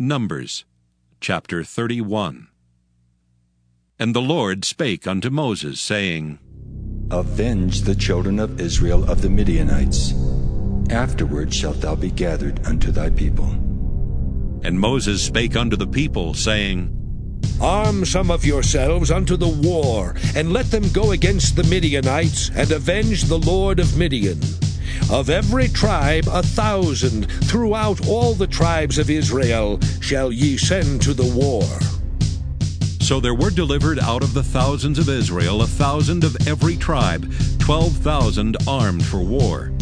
Numbers chapter 31. And the Lord spake unto Moses, saying, Avenge the children of Israel of the Midianites. Afterward shalt thou be gathered unto thy people. And Moses spake unto the people, saying, Arm some of yourselves unto the war, and let them go against the Midianites, and avenge the Lord of Midian. Of every tribe 1,000 throughout all the tribes of Israel shall ye send to the war. So there were delivered out of the thousands of Israel 1,000 of every tribe, 12,000 armed for war.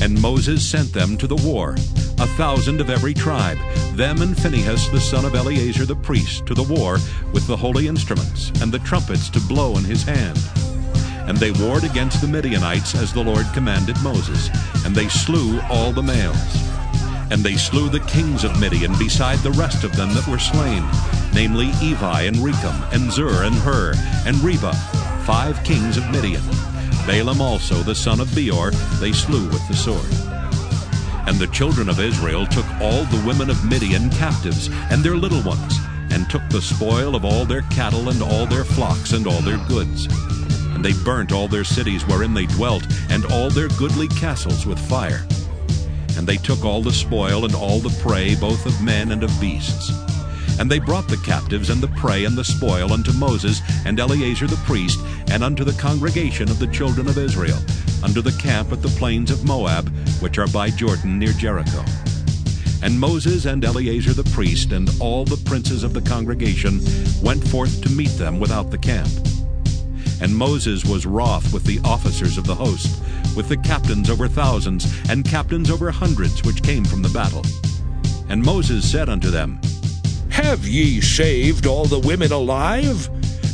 And Moses sent them to the war, 1,000 of every tribe, them and Phinehas the son of Eleazar the priest, to the war with the holy instruments, and the trumpets to blow in his hand. And they warred against the Midianites as the Lord commanded Moses, and they slew all the males. And they slew the kings of Midian beside the rest of them that were slain, namely Evi and Rechem, and Zur and Hur, and Reba, 5 kings of Midian. Balaam also the son of Beor they slew with the sword. And the children of Israel took all the women of Midian captives, and their little ones, and took the spoil of all their cattle, and all their flocks, and all their goods. And they burnt all their cities wherein they dwelt, and all their goodly castles with fire. And they took all the spoil and all the prey, both of men and of beasts. And they brought the captives and the prey and the spoil unto Moses and Eleazar the priest, and unto the congregation of the children of Israel, unto the camp at the plains of Moab, which are by Jordan near Jericho. And Moses and Eleazar the priest and all the princes of the congregation went forth to meet them without the camp. And Moses was wroth with the officers of the host, with the captains over thousands, and captains over hundreds, which came from the battle. And Moses said unto them, Have ye saved all the women alive?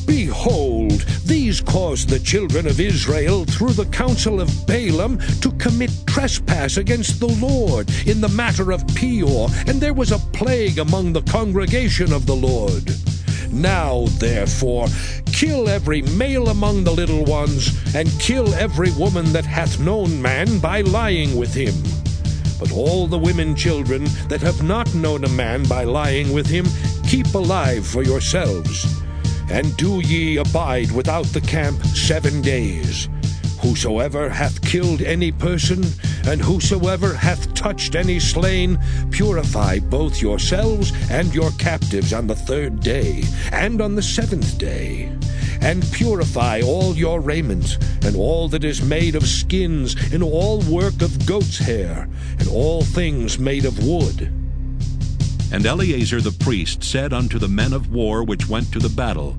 Behold, these caused the children of Israel through the counsel of Balaam to commit trespass against the Lord in the matter of Peor, and there was a plague among the congregation of the Lord. Now, therefore, kill every male among the little ones, and kill every woman that hath known man by lying with him. But all the women children that have not known a man by lying with him, keep alive for yourselves. And do ye abide without the camp 7 days. Whosoever hath killed any person, and whosoever hath touched any slain, purify both yourselves and your captives on the 3rd day, and on the 7th day. And purify all your raiment, and all that is made of skins, and all work of goat's hair, and all things made of wood. And Eleazar the priest said unto the men of war which went to the battle,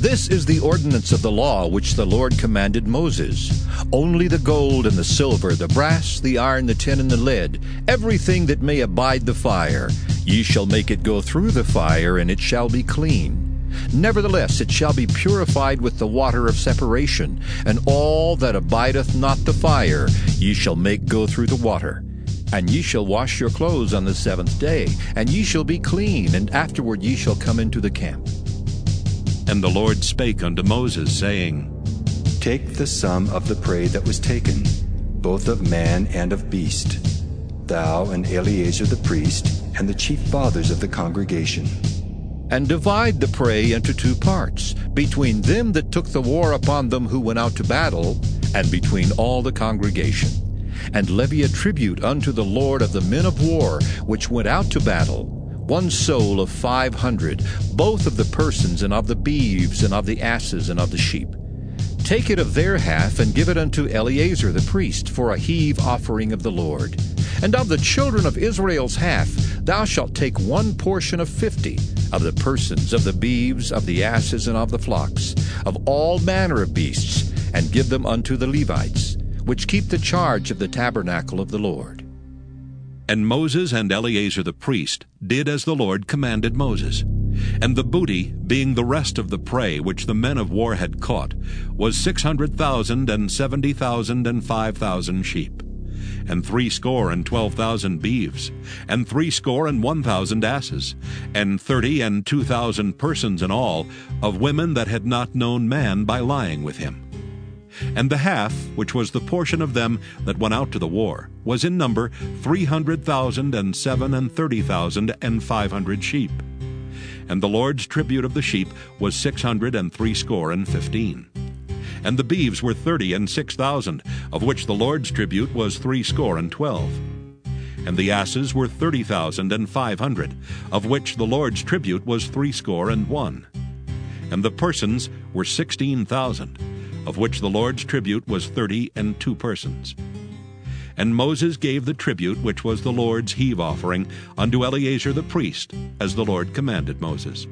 This is the ordinance of the law which the Lord commanded Moses. Only the gold and the silver, the brass, the iron, the tin, and the lead, everything that may abide the fire, ye shall make it go through the fire, and it shall be clean. Nevertheless it shall be purified with the water of separation, and all that abideth not the fire ye shall make go through the water. And ye shall wash your clothes on the 7th day, and ye shall be clean, and afterward ye shall come into the camp. And the Lord spake unto Moses, saying, Take the sum of the prey that was taken, both of man and of beast, thou and Eleazar the priest, and the chief fathers of the congregation. And divide the prey into 2 parts, between them that took the war upon them who went out to battle, and between all the congregation. And levy a tribute unto the Lord of the men of war which went out to battle, 1 soul of 500, both of the persons, and of the beeves, and of the asses, and of the sheep. Take it of their half, and give it unto Eleazar the priest, for a heave offering of the Lord. And of the children of Israel's half, thou shalt take 1 portion of 50, of the persons, of the beeves, of the asses, and of the flocks, of all manner of beasts, and give them unto the Levites, which keep the charge of the tabernacle of the Lord. And Moses and Eleazar the priest did as the Lord commanded Moses. And the booty, being the rest of the prey which the men of war had caught, was 600,000 and 70,000 and 5,000 sheep, and 62,000 beeves, and 61,000 asses, and 30 and 2,000 persons in all, of women that had not known man by lying with him. And the half, which was the portion of them that went out to the war, was in number 300,000 and 30,500 sheep. And the Lord's tribute of the sheep was 615. And the beeves were 30 and 6,000, of which the Lord's tribute was 12. And the asses were 30,500, of which the Lord's tribute was 61. And the persons were 16,000, of which the Lord's tribute was 32 persons. And Moses gave the tribute which was the Lord's heave offering unto Eleazar the priest, as the Lord commanded Moses.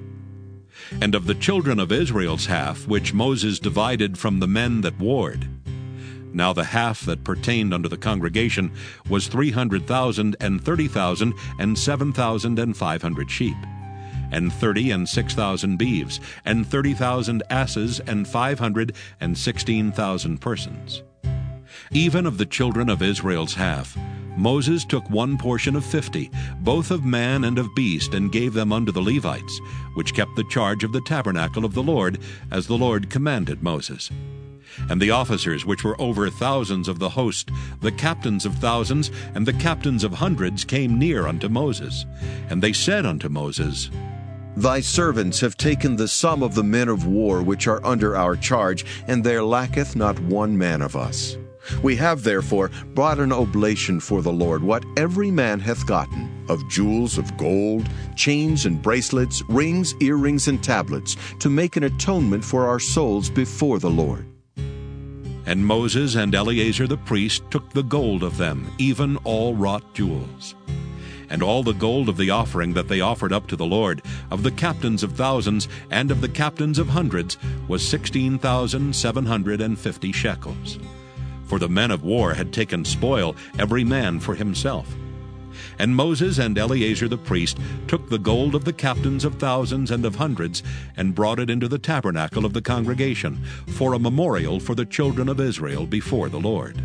And of the children of Israel's half, which Moses divided from the men that warred, now the half that pertained unto the congregation was 300,000 and 30,000 and 7,500 sheep, and 30 and 6,000 beeves, and 30,000 asses, and 516,000 persons. Even of the children of Israel's half, Moses took one portion of 50, both of man and of beast, and gave them unto the Levites, which kept the charge of the tabernacle of the Lord, as the Lord commanded Moses. And the officers which were over thousands of the host, the captains of thousands, and the captains of hundreds came near unto Moses. And they said unto Moses, Thy servants have taken the sum of the men of war which are under our charge, and there lacketh not one man of us. We have therefore brought an oblation for the Lord, what every man hath gotten, of jewels of gold, chains and bracelets, rings, earrings, and tablets, to make an atonement for our souls before the Lord. And Moses and Eleazar the priest took the gold of them, even all wrought jewels. And all the gold of the offering that they offered up to the Lord, of the captains of thousands and of the captains of hundreds, was 16,750 shekels. For the men of war had taken spoil, every man for himself. And Moses and Eleazar the priest took the gold of the captains of thousands and of hundreds, and brought it into the tabernacle of the congregation, for a memorial for the children of Israel before the Lord.